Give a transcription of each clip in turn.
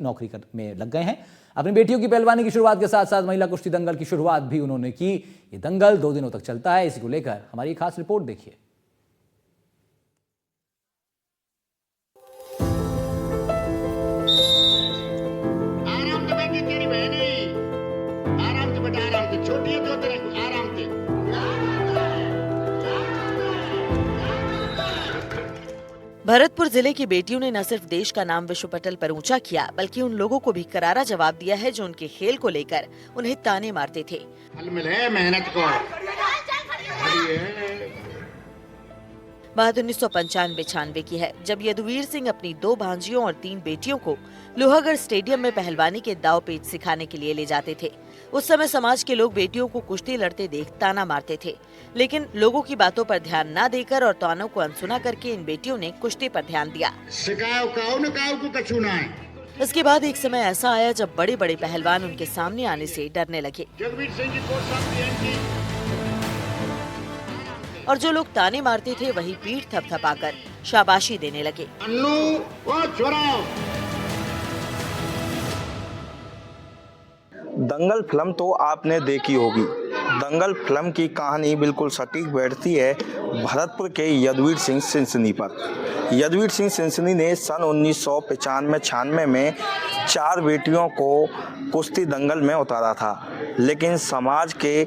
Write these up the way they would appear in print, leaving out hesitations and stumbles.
नौकरी में लग गए हैं। अपनी बेटियों की पहलवानी की शुरुआत के साथ साथ महिला कुश्ती दंगल की शुरुआत भी उन्होंने की। ये दंगल 2 दिनों तक चलता है। इसी को लेकर हमारी खास रिपोर्ट देखिए। आराम से बैठी तेरी बहन है, आराम से बेटा, आराम से, छोटी है तो तेरे आराम से। भरतपुर जिले की बेटियों ने न सिर्फ देश का नाम विश्व पटल पर ऊंचा किया, बल्कि उन लोगों को भी करारा जवाब दिया है जो उनके खेल को लेकर उन्हें ताने मारते थे। फल मिले मेहनत को। बात 1995-96 की है, जब यदुवीर सिंह अपनी 2 भांजियों और 3 बेटियों को लोहागढ़ स्टेडियम में पहलवानी के दाव पेच सिखाने के लिए ले जाते थे। उस समय समाज के लोग बेटियों को कुश्ती लड़ते देख ताना मारते थे, लेकिन लोगों की बातों पर ध्यान न देकर और तानों को अनसुना करके इन बेटियों ने कुश्ती पर ध्यान दिया। इसके बाद एक समय ऐसा आया जब बड़े बड़े पहलवान उनके सामने आने से डरने लगे और जो लोग ताने मारते थे वही पीठ थपथपाकर शाबाशी देने लगे। दंगल फिल्म तो आपने देखी होगी। दंगल फिल्म की कहानी बिल्कुल सटीक बैठती है भरतपुर के यदुवीर सिंह सिनसिनी पर। यदुवीर सिंह सिनसिनी ने सन 1995-96 में 4 बेटियों को कुश्ती दंगल में उतारा था, लेकिन समाज के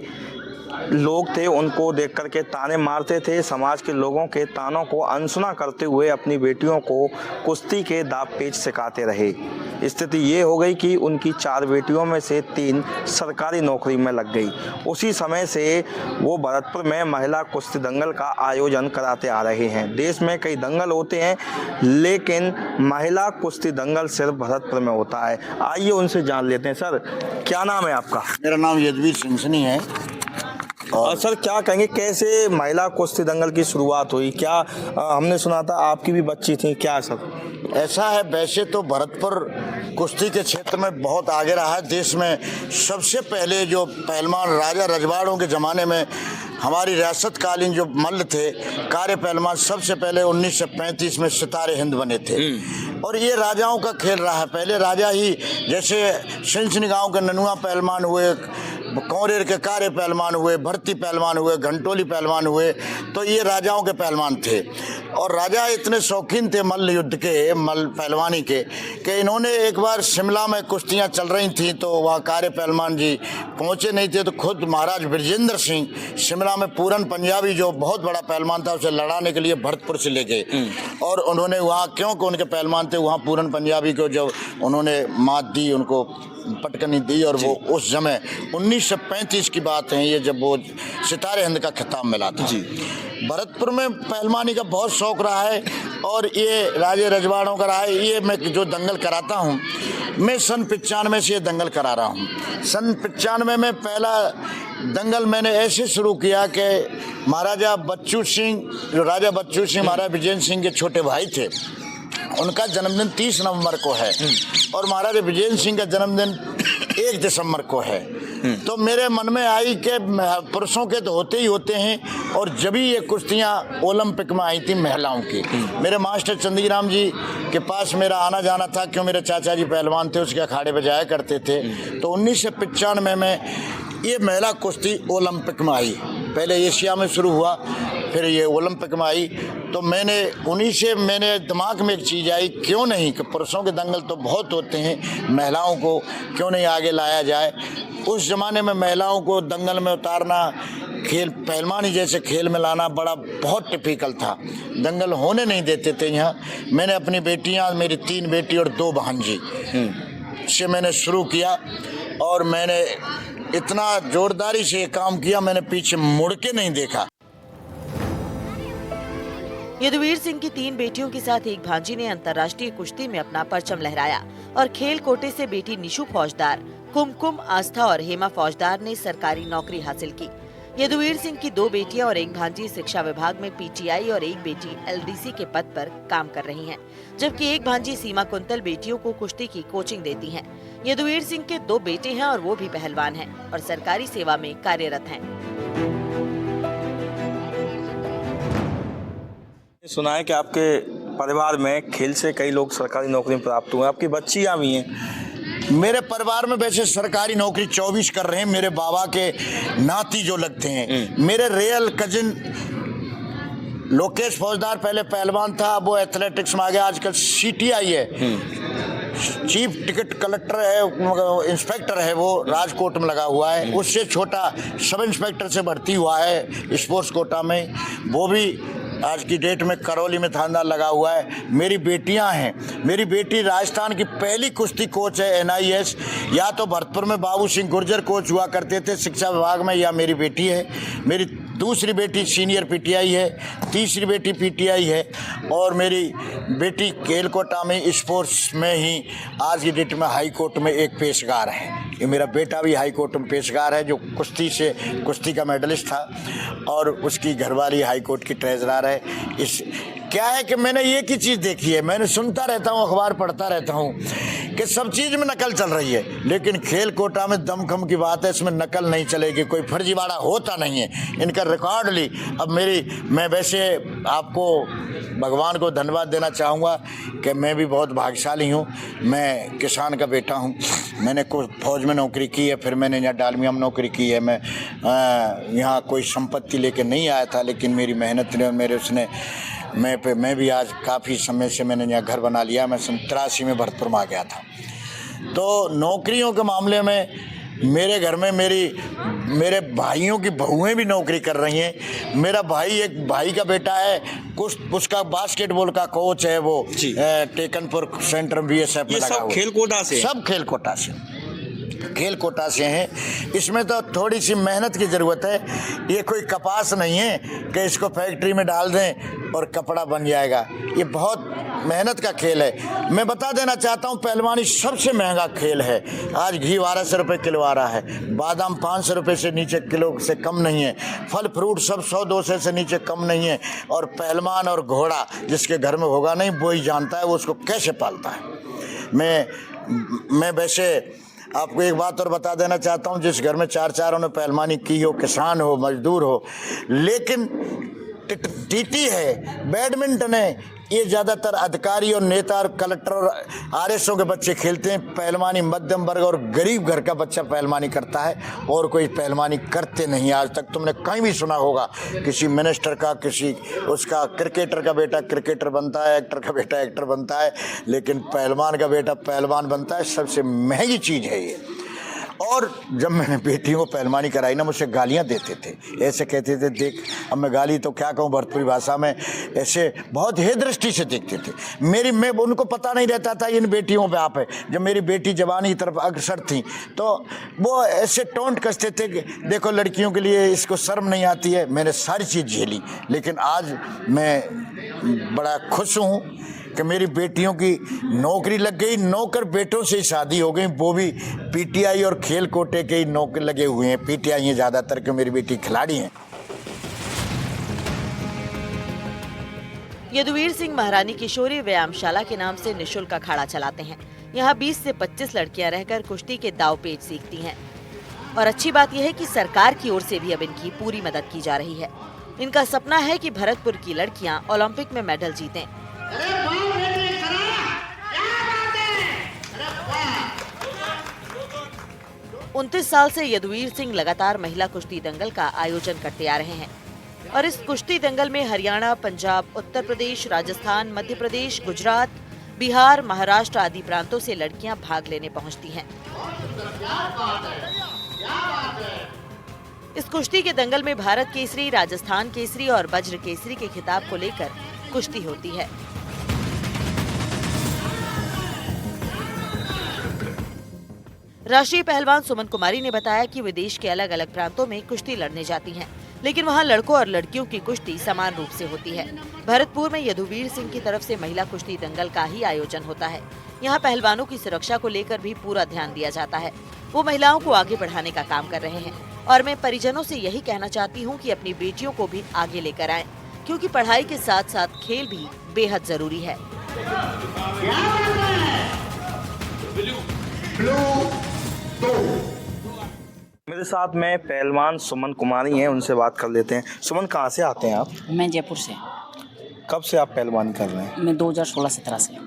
लोग थे उनको देख करके ताने मारते थे। समाज के लोगों के तानों को अनसुना करते हुए अपनी बेटियों को कुश्ती के दाव पेच सिखाते रहे। स्थिति ये हो गई कि उनकी 4 बेटियों में से 3 सरकारी नौकरी में लग गई। उसी समय से वो भरतपुर में महिला कुश्ती दंगल का आयोजन कराते आ रहे हैं। देश में कई दंगल होते हैं, लेकिन महिला कुश्ती दंगल सिर्फ भरतपुर में होता है। आइए उनसे जान लेते हैं। सर, क्या नाम है आपका? मेरा नाम यदुवीर सिंह है। और सर, क्या कहेंगे, कैसे महिला कुश्ती दंगल की शुरुआत हुई? क्या हमने सुना था आपकी भी बच्ची थी, क्या सर? ऐसा है, वैसे तो भरतपुर कुश्ती के क्षेत्र में बहुत आगे रहा है। देश में सबसे पहले जो पहलवान राजा रजवाड़ों के ज़माने में हमारी रियासतकालीन जो मल्ल थे, कार्य पहलवान, सबसे पहले 1935 में सितारे हिंद बने थे। और ये राजाओं का खेल रहा है। पहले राजा ही, जैसे सिंचनी गांव के ननुआ पहलवान हुए, कौरेर के कार्य पहलवान हुए, भर्ती पहलवान हुए, घंटोली पहलवान हुए, तो ये राजाओं के पहलवान थे। और राजा इतने शौकीन थे मल्ल युद्ध के, मल्ल पहलवानी के, कि इन्होंने एक बार शिमला में कुश्तियाँ चल रही थी तो वहाँ कार्य पहलवान जी पहुँचे नहीं थे, तो खुद महाराज ब्रजेंद्र सिंह शिमला में पूरन पंजाबी जो बहुत बड़ा पहलवान था उसे लड़ाने के लिए भरतपुर से ले गए। और उन्होंने वहाँ, क्योंकि उनके पहलवान थे, वहाँ पूरन पंजाबी को जब उन्होंने मात दी, उनको पटकनी दी, और वो उस समय 1935 की बात है ये, जब वो सितारे हिंद का खिताब मिला था। भरतपुर में पहलवानी का बहुत शौक रहा है और ये राजे रजवाड़ों का रहा है। ये मैं जो दंगल कराता हूँ, मैं सन 95 से ये दंगल करा रहा हूँ। सन 95 में पहला दंगल मैंने ऐसे शुरू किया कि महाराजा बच्चू सिंह, जो राजा बच्चू सिंह महाराजा विजेंद्र सिंह के छोटे भाई थे, उनका जन्मदिन 30 नवंबर को है और महाराजा विजेंद्र सिंह का जन्मदिन 1 दिसंबर को है। तो मेरे मन में आई कि पुरुषों के तो होते ही होते हैं, और जब ही ये कुश्तियाँ ओलंपिक में आई थी महिलाओं की, मेरे मास्टर चंदीराम जी के पास मेरा आना जाना था, क्यों मेरे चाचा जी पहलवान थे, उसके अखाड़े पे जाया करते थे। तो 1995 में ये महिला कुश्ती ओलंपिक में आई। पहले एशिया में शुरू हुआ, फिर ये ओलंपिक में आई। तो मैंने उन्हीं से मेरे दिमाग में एक चीज़ आई, क्यों नहीं कि पुरुषों के दंगल तो बहुत होते हैं, महिलाओं को क्यों नहीं आगे लाया जाए। उस ज़माने में महिलाओं को दंगल में उतारना, खेल पहलवानी जैसे खेल में लाना बहुत टिपिकल था। दंगल होने नहीं देते थे यहाँ। मैंने अपनी बेटियाँ, मेरी 3 बेटी और 2 भांजी से मैंने शुरू किया, और मैंने इतना जोरदारी से ये काम किया, मैंने पीछे मुड़ के नहीं देखा। यदुवीर सिंह की 3 बेटियों के साथ एक भांजी ने अंतर्राष्ट्रीय कुश्ती में अपना परचम लहराया और खेल कोटे से बेटी निशु फौजदार, कुमकुम, आस्था और हेमा फौजदार ने सरकारी नौकरी हासिल की। यदुवीर सिंह की 2 बेटियां और एक भांजी शिक्षा विभाग में पीटीआई और एक बेटी एलडीसी के पद पर काम कर रही हैं, जबकि एक भांजी सीमा कुंतल बेटियों को कुश्ती की कोचिंग देती हैं। यदुवीर सिंह के 2 बेटे हैं और वो भी पहलवान हैं और सरकारी सेवा में कार्यरत हैं। सुना है कि आपके परिवार में खेल से कई लोग सरकारी नौकरी प्राप्त हुए, आपकी बच्चियां भी हैं। मेरे परिवार में वैसे सरकारी नौकरी 24 कर रहे हैं, मेरे बाबा के नाती जो लगते हैं। मेरे रियल कजिन लोकेश फौजदार पहले पहलवान था, अब वो एथलेटिक्स में आ गया, आजकल CTI है, चीफ टिकट कलेक्टर है, इंस्पेक्टर है, वो राजकोट में लगा हुआ है। उससे छोटा सब इंस्पेक्टर से भर्ती हुआ है स्पोर्ट्स कोटा में, वो भी आज की डेट में करौली में थानेदार लगा हुआ है। मेरी बेटियां हैं, मेरी बेटी राजस्थान की पहली कुश्ती कोच है NIS, या तो भरतपुर में बाबू सिंह गुर्जर कोच हुआ करते थे शिक्षा विभाग में, या मेरी बेटी है। मेरी दूसरी बेटी सीनियर PTI है, तीसरी बेटी PTI है, और मेरी बेटी खेल कोटा में स्पोर्ट्स में ही आज की डेट में हाई कोर्ट में एक पेशकार है। ये मेरा बेटा भी हाई कोर्ट में पेशकार है, जो कुश्ती का मेडलिस्ट था, और उसकी घरवाली हाई कोर्ट की ट्रेजरर है। इस क्या है कि मैंने एक ही चीज़ देखी है, मैंने सुनता रहता हूँ, अखबार पढ़ता रहता हूँ कि सब चीज़ में नकल चल रही है, लेकिन खेल कोटा में दमखम की बात है, इसमें नकल नहीं चलेगी, कोई फर्जीवाड़ा होता नहीं है। इनका रिकॉर्ड ली। अब मैं वैसे आपको भगवान को धन्यवाद देना चाहूँगा कि मैं भी बहुत भाग्यशाली हूँ। मैं किसान का बेटा हूँ, मैंने फौज में नौकरी की है, फिर मैंने यहाँ डालमिया में नौकरी की है। मैं यहाँ कोई संपत्ति लेके नहीं आया था, लेकिन मेरी मेहनत ने, मेरे उसने मैं भी आज काफ़ी समय से मैंने यहाँ घर बना लिया। मैं 83 में भरतपुर में आ गया था। तो नौकरियों के मामले में मेरे घर में मेरे भाइयों की बहुएं भी नौकरी कर रही हैं। मेरा भाई, एक भाई का बेटा है, उसका बास्केटबॉल का कोच है, वो टेकनपुर सेंटर BSF में लगा हुआ। खेल कोटा से, सब खेल कोटा से हैं। इसमें तो थोड़ी सी मेहनत की ज़रूरत है। ये कोई कपास नहीं है कि इसको फैक्ट्री में डाल दें और कपड़ा बन जाएगा। ये बहुत मेहनत का खेल है। मैं बता देना चाहता हूँ, पहलवानी सबसे महंगा खेल है। आज घी 1200 रुपये किलो आ रहा है, बादाम 500 रुपये से नीचे किलो से कम नहीं है, फल फ्रूट सब 100-200 से नीचे कम नहीं है। और पहलवान और घोड़ा जिसके घर में होगा नहीं, वो ही जानता है वो उसको कैसे पालता है। मैं वैसे आपको एक बात और बता देना चाहता हूँ, जिस घर में 4 ने पहलवानी की हो, किसान हो, मजदूर हो, लेकिन TT है, बैडमिंटन है, ये ज़्यादातर अधिकारी और नेता और कलेक्टर और RSO के बच्चे खेलते हैं। पहलवानी मध्यम वर्ग और गरीब घर का बच्चा पहलवानी करता है, और कोई पहलवानी करते नहीं। आज तक तुमने कहीं भी सुना होगा किसी मिनिस्टर का, किसी उसका क्रिकेटर का बेटा क्रिकेटर बनता है, एक्टर का बेटा एक्टर बनता है, लेकिन पहलवान का बेटा पहलवान बनता है। सबसे महंगी चीज़ है ये। और जब मैंने बेटियों को पहलवानी कराई ना, मुझसे गालियां देते थे, ऐसे कहते थे, देख, अब मैं गाली तो क्या कहूँ भोजपुरी भाषा में, ऐसे बहुत हे दृष्टि से देखते थे। मैं उनको पता नहीं रहता था इन बेटियों पे आप है। जब मेरी बेटी जवानी की तरफ अग्रसर थी, तो वो ऐसे टोंट कसते थे कि देखो लड़कियों के लिए इसको शर्म नहीं आती है। मैंने सारी चीज़ झेली, लेकिन आज मैं बड़ा खुश हूँ कि मेरी बेटियों की नौकरी लग गई। नौकर बेटों से ही शादी हो गई, वो भी PTI और खेल कोटे के ही नौकर लगे हुए हैं। PTI हैं ज़्यादातर, कि मेरी बेटी खिलाड़ी हैं। यदुवीर सिंह महारानी किशोरी व्यायामशाला के नाम से निःशुल्क अखाड़ा चलाते हैं। यहाँ 20 से 25 लड़कियाँ रहकर कुश्ती के दाव पेच सीखती हैं। और अच्छी बात यह है कि सरकार की ओर से भी अब इनकी पूरी मदद की जा रही है। इनका सपना है कि भरतपुर की लड़कियाँ ओलंपिक में मेडल जीतें। 29 साल से यदुवीर सिंह लगातार महिला कुश्ती दंगल का आयोजन करते आ रहे हैं, और इस कुश्ती दंगल में हरियाणा, पंजाब, उत्तर प्रदेश, राजस्थान, मध्य प्रदेश, गुजरात, बिहार, महाराष्ट्र आदि प्रांतों से लड़कियां भाग लेने पहुंचती हैं। इस कुश्ती के दंगल में भारत केसरी, राजस्थान केसरी और वज्र केसरी के खिताब को लेकर कुश्ती होती है। राष्ट्रीय पहलवान सुमन कुमारी ने बताया कि वे देश के अलग अलग प्रांतों में कुश्ती लड़ने जाती हैं, लेकिन वहां लड़कों और लड़कियों की कुश्ती समान रूप से होती है। भरतपुर में यदुवीर सिंह की तरफ से महिला कुश्ती दंगल का ही आयोजन होता है। यहाँ पहलवानों की सुरक्षा को लेकर भी पूरा ध्यान दिया जाता है। वो महिलाओं को आगे बढ़ाने का काम कर रहे हैं, और मैं परिजनों से यही कहना चाहती हूँ कि अपनी बेटियों को भी आगे लेकर आएं, क्योंकि पढ़ाई के साथ साथ खेल भी बेहद जरूरी है। मेरे साथ में पहलवान सुमन कुमारी हैं, उनसे बात कर लेते हैं। सुमन, कहाँ से आते हैं आप? मैं जयपुर से। कब से आप पहलवानी कर रहे हैं? मैं 2016-17 से।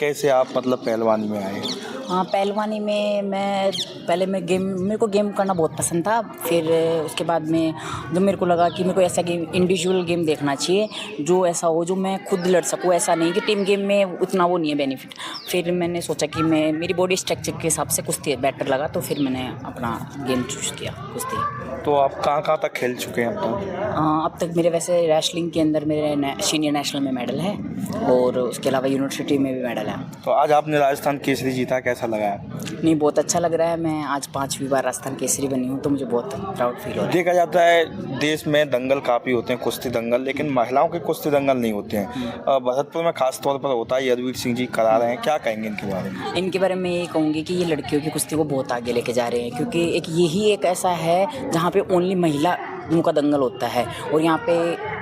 कैसे आप मतलब पहलवानी में आए? हाँ, पहलवानी में मैं मेरे को गेम करना बहुत पसंद था। फिर उसके बाद में जब मेरे को लगा कि मेरे को ऐसा गेम, इंडिविजुअल गेम देखना चाहिए जो ऐसा हो जो मैं खुद लड़ सकूँ, ऐसा नहीं कि टीम गेम में उतना वो नहीं है बेनिफिट। फिर मैंने सोचा कि मैं मेरी बॉडी स्ट्रक्चर के हिसाब से कुश्ती बेटर लगा, तो फिर मैंने अपना गेम चूज़ किया कुश्ती। तो आप कहाँ तक खेल चुके हैं अब तक? अब तक मेरे वैसे रेसलिंग के अंदर मेरे सीनियर नेशनल में मेडल है और उसके अलावा यूनिवर्सिटी में भी मेडल है। तो आज आपने राजस्थान केसरी जीता, कैसा लगा है? नहीं, बहुत अच्छा लग रहा है। मैं आज 5वीं बार राजस्थान केसरी बनी हूँ, तो मुझे बहुत प्राउड फील हो रहा है। देखा जाता है देश में दंगल काफ़ी होते हैं, कुश्ती दंगल, लेकिन महिलाओं के कुश्ती दंगल नहीं होते हैं। भरतपुर में खास तौर पर होता है, यदुवीर सिंह जी करा रहे हैं, क्या कहेंगे इनके बारे में? इनके बारे में ये कहूँगी कि ये लड़कियों की कुश्ती को बहुत आगे लेके जा रहे हैं, क्योंकि यही एक ऐसा है जहाँ पे ओनली महिला का दंगल होता है और यहाँ पे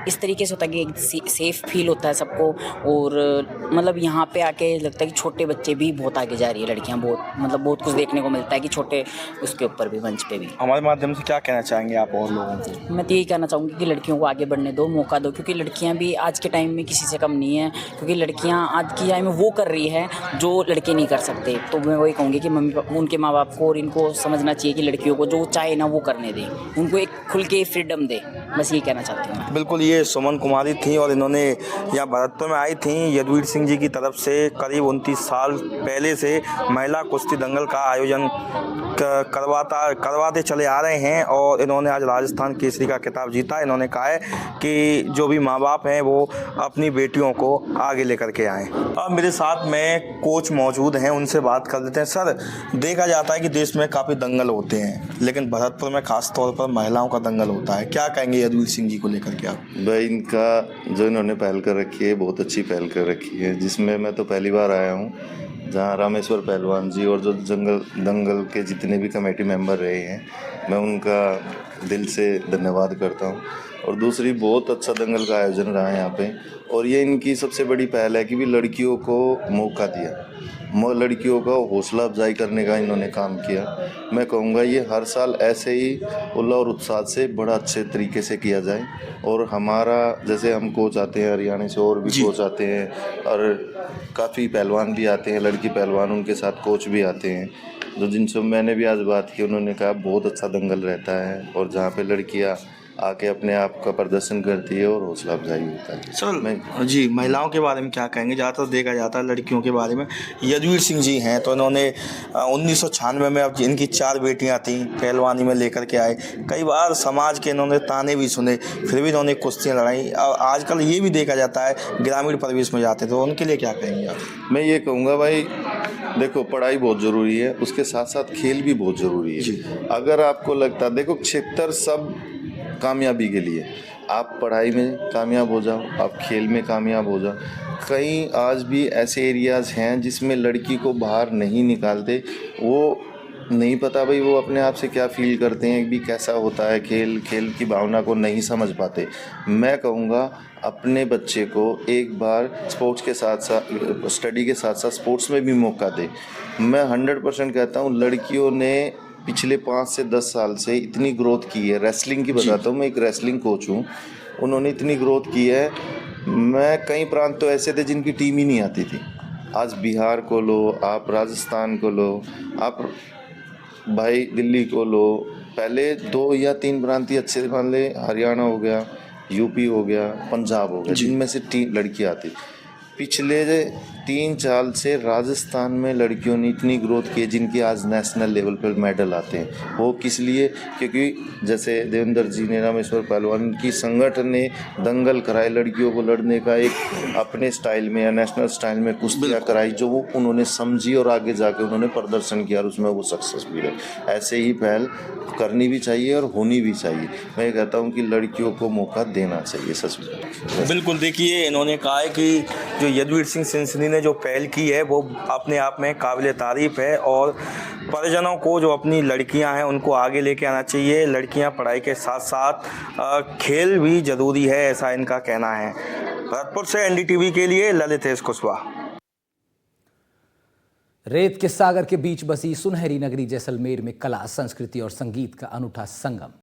इस तरीके से होता है कि एक सेफ फील होता है सबको। और मतलब यहाँ पे आके लगता है कि छोटे बच्चे भी बहुत आगे जा रही है, लड़कियाँ बहुत कुछ देखने को मिलता है कि छोटे उसके ऊपर भी, मंच पे भी। हमारे माध्यम से क्या कहना चाहेंगे आप और लोगों को? मैं तो यही कहना चाहूँगी कि लड़कियों को आगे बढ़ने दो, मौका दो, क्योंकि लड़कियाँ भी आज के टाइम में किसी से कम नहीं है, क्योंकि लड़कियाँ आज की टाइम में वो कर रही है जो लड़के नहीं कर सकते। तो मैं वही कहूँगी कि उनके माँ बाप को और इनको समझना चाहिए कि लड़कियों को जो चाहे ना वो करने दें, उनको एक खुल के फ्रीडम दे। बस यही कहना चाहती हूँ मैं। बिल्कुल, ये सुमन कुमारी थी और इन्होंने यहाँ भरतपुर में आई थी। यदुवीर सिंह जी की तरफ से करीब 29 साल पहले से महिला कुश्ती दंगल का आयोजन करवाते चले आ रहे हैं और इन्होंने आज राजस्थान केसरी का खिताब जीता। इन्होंने कहा है कि जो भी माँ बाप हैं वो अपनी बेटियों को आगे लेकर के आएँ। अब मेरे साथ में कोच मौजूद हैं, उनसे बात कर लेते हैं। सर, देखा जाता है कि देश में काफ़ी दंगल होते हैं, लेकिन भरतपुर में खास तौर पर महिलाओं का दंगल होता है, क्या कहेंगे यदुवीर सिंह जी को लेकर के आप? भाई, इनका जो इन्होंने पहल कर रखी है बहुत अच्छी पहल कर रखी है, जिसमें मैं तो पहली बार आया हूँ, जहाँ रामेश्वर पहलवान जी और जो दंगल के जितने भी कमेटी मेंबर रहे हैं, मैं उनका दिल से धन्यवाद करता हूँ। और दूसरी, बहुत अच्छा दंगल का आयोजन रहा है यहाँ पे, और ये इनकी सबसे बड़ी पहल है कि भी लड़कियों को मौका दिया, लड़कियों का हौसला अफजाई करने का इन्होंने काम किया। मैं कहूँगा ये हर साल ऐसे ही उल्लाह और उत्साह से बड़ा अच्छे तरीके से किया जाए। और हमारा जैसे हम कोच आते हैं हरियाणा से, और भी कोच आते हैं और काफ़ी पहलवान भी आते हैं, लड़की पहलवान, उनके साथ कोच भी आते हैं, जो जिनसे मैंने भी आज बात की, उन्होंने कहा बहुत अच्छा दंगल रहता है और जहाँ पे लड़कियाँ आके अपने आप का प्रदर्शन करती है और हौसला अफजाई होता है। सर, मैं जी महिलाओं के बारे में क्या कहेंगे? ज़्यादातर देखा जाता है लड़कियों के बारे में। यदुवीर सिंह जी हैं तो इन्होंने 1996 में अब इनकी 4 बेटियां थीं, पहलवानी में लेकर के आए। कई बार समाज के इन्होंने ताने भी सुने, फिर भी इन्होंने कुश्तियाँ लड़ाई। आजकल ये भी देखा जाता है ग्रामीण परिवेश में जाते, तो उनके लिए क्या कहेंगे आप? मैं ये कहूँगा भाई, देखो, पढ़ाई बहुत ज़रूरी है, उसके साथ साथ खेल भी बहुत ज़रूरी है। अगर आपको लगता है, देखो, क्षेत्र सब कामयाबी के लिए, आप पढ़ाई में कामयाब हो जाओ, आप खेल में कामयाब हो जाओ। कई आज भी ऐसे एरियाज़ हैं जिसमें लड़की को बाहर नहीं निकालते, वो नहीं पता भाई वो अपने आप से क्या फील करते हैं, भी कैसा होता है खेल की भावना को नहीं समझ पाते। मैं कहूँगा अपने बच्चे को एक बार स्पोर्ट्स के साथ साथ, स्टडी के साथ साथ स्पोर्ट्स में भी मौका दे। मैं 100% कहता हूँ, लड़कियों ने पिछले 5 से 10 साल से इतनी ग्रोथ की है। रेसलिंग की बताता हूँ, मैं एक रेसलिंग कोच हूँ, उन्होंने इतनी ग्रोथ की है। मैं कई प्रांत तो ऐसे थे जिनकी टीम ही नहीं आती थी। आज बिहार को लो, आप राजस्थान को लो, आप भाई दिल्ली को लो, पहले 2 या 3 प्रांत ही अच्छे, मान ले हरियाणा हो गया, यूपी हो गया, पंजाब हो गया, जिनमें से 3 लड़की आती। पिछले 3 साल से राजस्थान में लड़कियों ने इतनी ग्रोथ की है जिनकी आज नेशनल लेवल पर मेडल आते हैं। वो किस लिए? क्योंकि जैसे देवेंद्र जी ने, रामेश्वर पहलवान की संगठन ने दंगल कराए, लड़कियों को लड़ने का एक अपने स्टाइल में या नेशनल स्टाइल में कुश्तियाँ कराई, जो वो उन्होंने समझी और आगे जाके उन्होंने प्रदर्शन किया और उसमें वो सक्सेस भी रहे। ऐसे ही पहल करनी भी चाहिए और होनी भी चाहिए। मैं कहता हूँ कि लड़कियों को मौका देना चाहिए, सच में। बिल्कुल, देखिए, इन्होंने कहा है कि जो यदुवीर सिंह सिंसनी ने जो पहल की है वो अपने आप में काबिल तारीफ़ है और परिजनों को जो अपनी लड़कियां हैं उनको आगे लेके आना चाहिए। लड़कियां पढ़ाई के साथ साथ खेल भी ज़रूरी है, ऐसा इनका कहना है। भरतपुर से NDTV के लिए ललितेश कुशवाहा। रेत के सागर के बीच बसी सुनहरी नगरी जैसलमेर में कला, संस्कृति और संगीत का अनूठा संगम।